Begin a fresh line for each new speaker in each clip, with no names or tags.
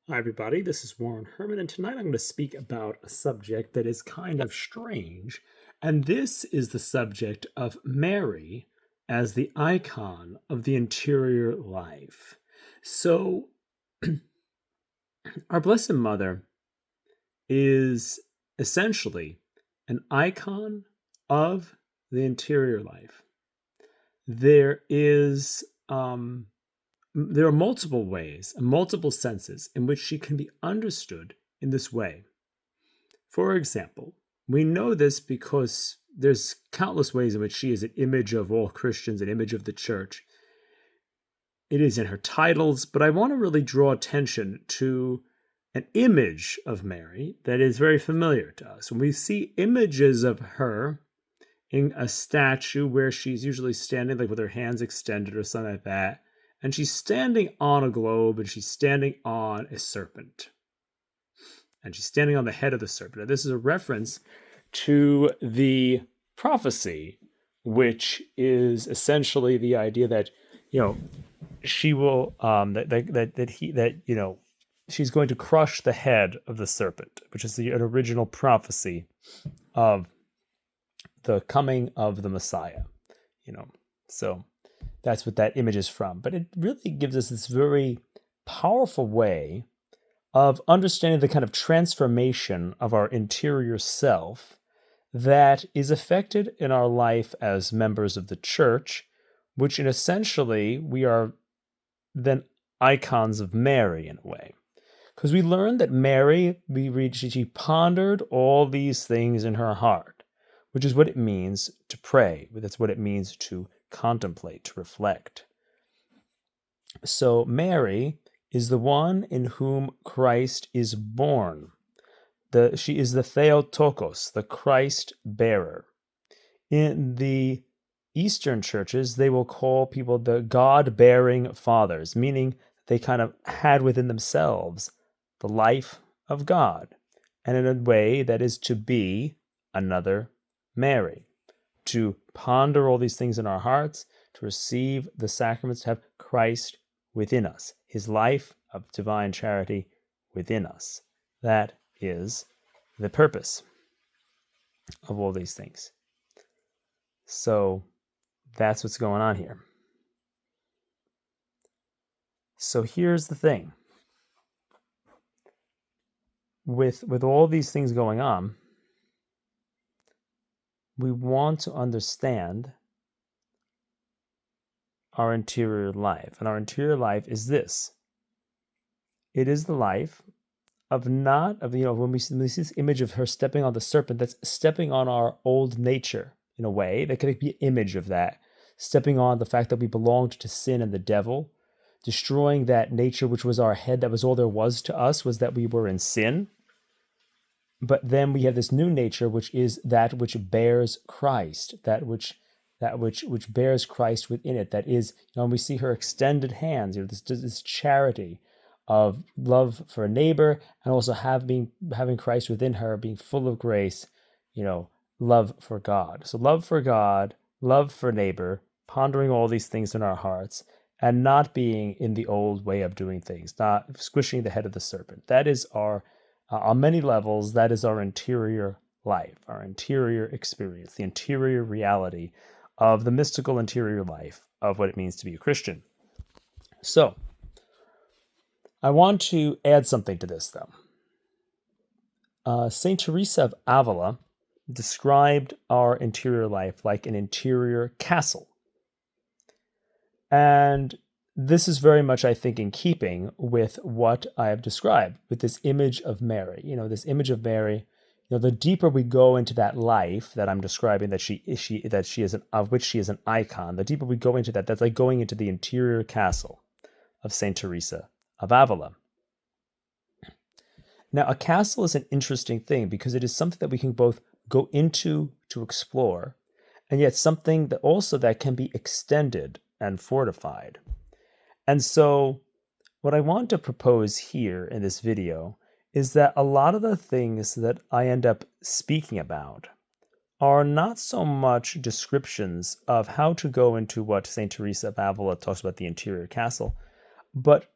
Hi, everybody. This is Warren Herman, and tonight I'm going to speak about a subject that is kind of strange. And this is the subject of Mary as the icon of the interior life. So, our Blessed Mother is essentially an icon of the interior life. There is there are multiple ways, multiple senses in which she can be understood in this way. For example, we know this because there's countless ways in which she is an image of all Christians, an image of the church. It is in her titles, but I want to really draw attention to an image of Mary that is very familiar to us. When we see images of her in a statue where she's usually standing like with her hands extended or something like that, and she's standing on a globe and she's standing on a serpent. And she's standing on the head of the serpent. Now, this is a reference to the prophecy, which is essentially the idea that, she will she's going to crush the head of the serpent, which is an original prophecy of the coming of the Messiah. So that's what that image is from. But it really gives us this very powerful way of understanding the kind of transformation of our interior self that is affected in our life as members of the church, which in essentially we are then icons of Mary in a way. Because we learn that Mary, we read, she pondered all these things in her heart, which is what it means to pray. That's what it means to contemplate, to reflect. So Mary is the one in whom Christ is born. She is the Theotokos, the Christ bearer. In the Eastern churches, they will call people the God-bearing fathers, meaning they kind of had within themselves the life of God, and in a way that is to be another Mary, to ponder all these things in our hearts, to receive the sacraments, to have Christ within us, his life of divine charity within us. That is the purpose of all these things. So that's what's going on here. So here's the thing. With all these things going on, we want to understand our interior life. And our interior life is this. It is the life of when we see this image of her stepping on the serpent, that's stepping on our old nature in a way. That could be an image of that. Stepping on the fact that we belonged to sin and the devil, destroying that nature which was our head, that was all there was to us, was that we were in sin. But then we have this new nature, which is that which bears Christ, that which bears Christ within it. That is, when we see her extended hands, this charity of love for a neighbor, and also having Christ within her, being full of grace, love for God. So love for God, love for neighbor, pondering all these things in our hearts, and not being in the old way of doing things, not squishing the head of the serpent. That is on many levels, that is our interior life, our interior experience, the interior reality of the mystical interior life of what it means to be a Christian. So, I want to add something to this, though. St. Teresa of Avila described our interior life like an interior castle. And this is very much, I think, in keeping with what I have described, with this image of Mary. This image of Mary, the deeper we go into that life that I'm describing, of which she is an icon, the deeper we go into that, that's like going into the interior castle of St. Teresa of Avila. Now, a castle is an interesting thing because it is something that we can both go into to explore, and yet something that can be extended and fortified. And so what I want to propose here in this video is that a lot of the things that I end up speaking about are not so much descriptions of how to go into what St. Teresa of Avila talks about, the interior castle, but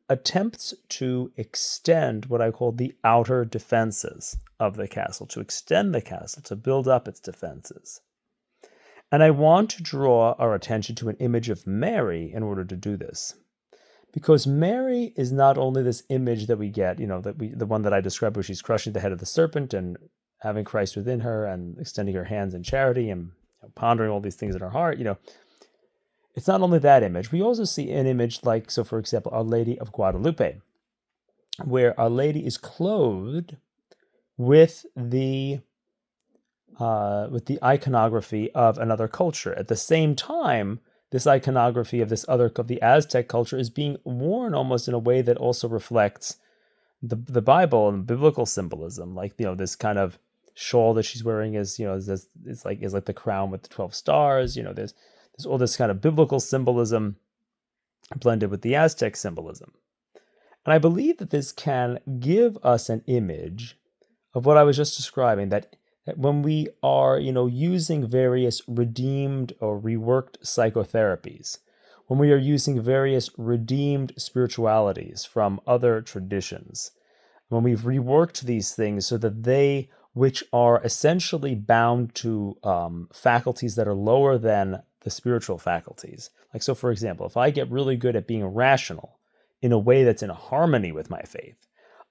attempts to extend what I call the outer defenses of the castle, to extend the castle, to build up its defenses. And I want to draw our attention to an image of Mary in order to do this. Because Mary is not only this image that we get, the one that I described where she's crushing the head of the serpent and having Christ within her and extending her hands in charity and pondering all these things in her heart, it's not only that image. We also see an image like, so for example, Our Lady of Guadalupe, where Our Lady is clothed with the iconography of another culture. At the same time, this iconography of the Aztec culture is being worn almost in a way that also reflects the Bible and biblical symbolism, like this kind of shawl that she's wearing is like the crown with the 12 stars. There's all this kind of biblical symbolism blended with the Aztec symbolism, and I believe that this can give us an image of what I was just describing. That when we are using various redeemed or reworked psychotherapies, when we are using various redeemed spiritualities from other traditions, when we've reworked these things so that they, which are essentially bound to faculties that are lower than the spiritual faculties. Like, so for example, if I get really good at being rational in a way that's in harmony with my faith,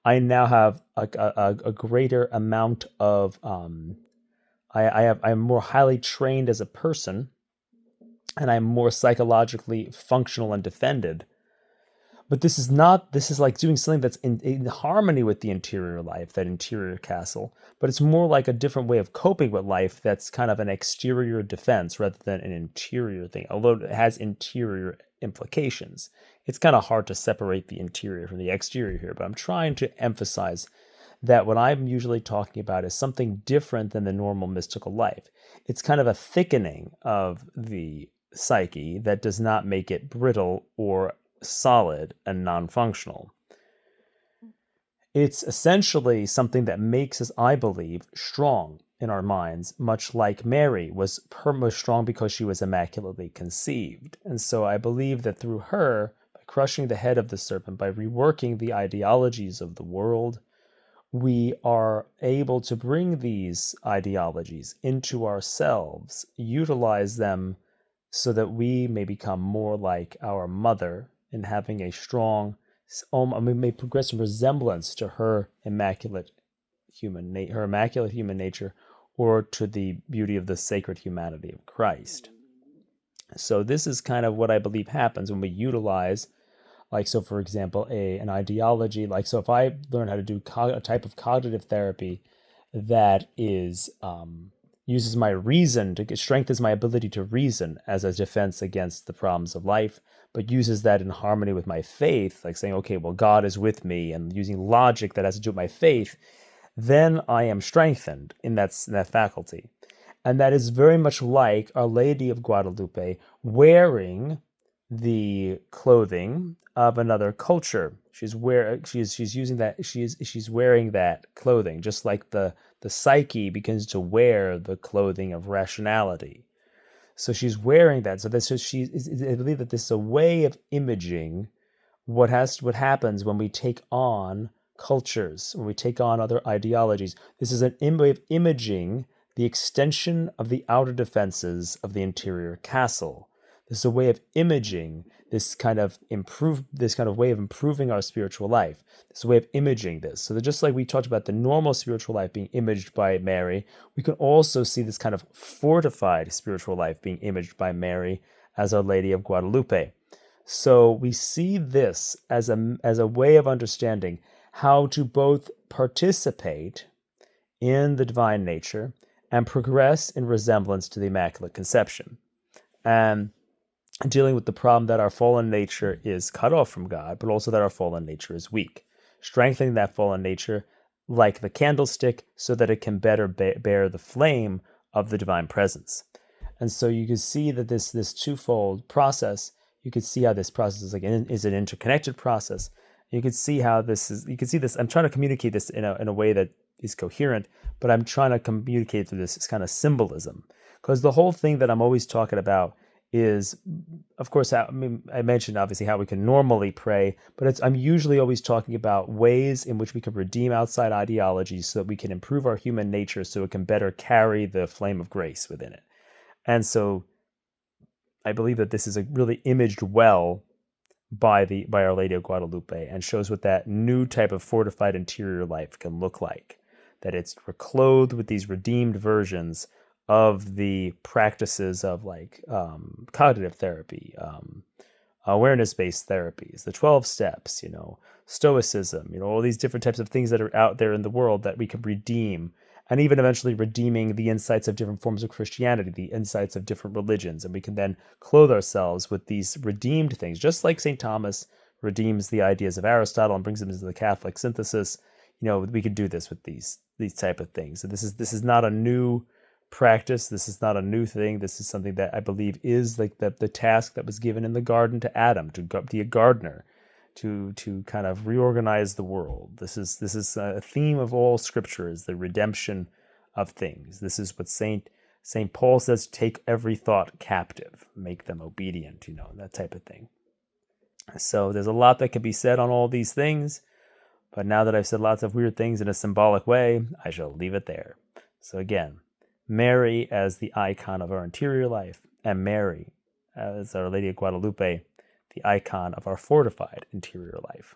I now have a greater amount of, I'm more highly trained as a person, and I'm more psychologically functional and defended. But this is like doing something that's in harmony with the interior life, that interior castle, but it's more like a different way of coping with life that's kind of an exterior defense rather than an interior thing, although it has interior implications. It's kind of hard to separate the interior from the exterior here, but I'm trying to emphasize that what I'm usually talking about is something different than the normal mystical life. It's kind of a thickening of the psyche that does not make it brittle or solid and non-functional. It's essentially something that makes us, I believe, strong in our minds, much like Mary was strong because she was immaculately conceived. And so I believe that through her, by crushing the head of the serpent, by reworking the ideologies of the world, we are able to bring these ideologies into ourselves, utilize them so that we may become more like our mother in having a strong, may progress in resemblance to her immaculate human nature, or to the beauty of the sacred humanity of Christ. So this is kind of what I believe happens when we utilize, like, so for example, an ideology, like, so if I learn how to do a type of cognitive therapy that is uses my reason strengthens my ability to reason as a defense against the problems of life, but uses that in harmony with my faith, like saying, okay, well, God is with me, and using logic that has to do with my faith, then I am strengthened in that faculty. And that is very much like Our Lady of Guadalupe wearing the clothing of another culture. She's wearing that clothing, just like the psyche begins to wear the clothing of rationality. So she's wearing that. I believe that this is a way of imaging what happens when we take on cultures, when we take on other ideologies. This is a way of imaging the extension of the outer defenses of the interior castle. This is a way of imaging this kind of way of improving our spiritual life. This is a way of imaging this. So that just like we talked about the normal spiritual life being imaged by Mary, we can also see this kind of fortified spiritual life being imaged by Mary as Our Lady of Guadalupe. So we see this as a way of understanding how to both participate in the divine nature and progress in resemblance to the Immaculate Conception. And dealing with the problem that our fallen nature is cut off from God, but also that our fallen nature is weak. Strengthening that fallen nature like the candlestick so that it can better bear the flame of the divine presence. And so you can see that this twofold process, you can see how this process is an interconnected process. You can see how this is, I'm trying to communicate this in a way that is coherent, but I'm trying to communicate through this kind of symbolism. Because the whole thing that I'm always talking about is, of course, I mean, I mentioned obviously how we can normally pray, but I'm usually always talking about ways in which we can redeem outside ideologies so that we can improve our human nature so it can better carry the flame of grace within it. And so I believe that this is really imaged well by Our Lady of Guadalupe, and shows what that new type of fortified interior life can look like. That we're clothed with these redeemed versions of the practices of like cognitive therapy, awareness-based therapies, the 12 steps, stoicism, all these different types of things that are out there in the world that we can redeem, and even eventually redeeming the insights of different forms of Christianity, the insights of different religions. And we can then clothe ourselves with these redeemed things, just like St. Thomas redeems the ideas of Aristotle and brings them into the Catholic synthesis. We could do this with these type of things. So this is not a new practice. This is not a new thing. This is something that I believe is like the task that was given in the garden to Adam, to be a gardener, to kind of reorganize the world. This is a theme of all Scripture, is the redemption of things. This is what Saint Paul says: take every thought captive, make them obedient. That type of thing. So there's a lot that can be said on all these things, but now that I've said lots of weird things in a symbolic way, I shall leave it there. So again, Mary as the icon of our interior life, and Mary as Our Lady of Guadalupe, the icon of our fortified interior life.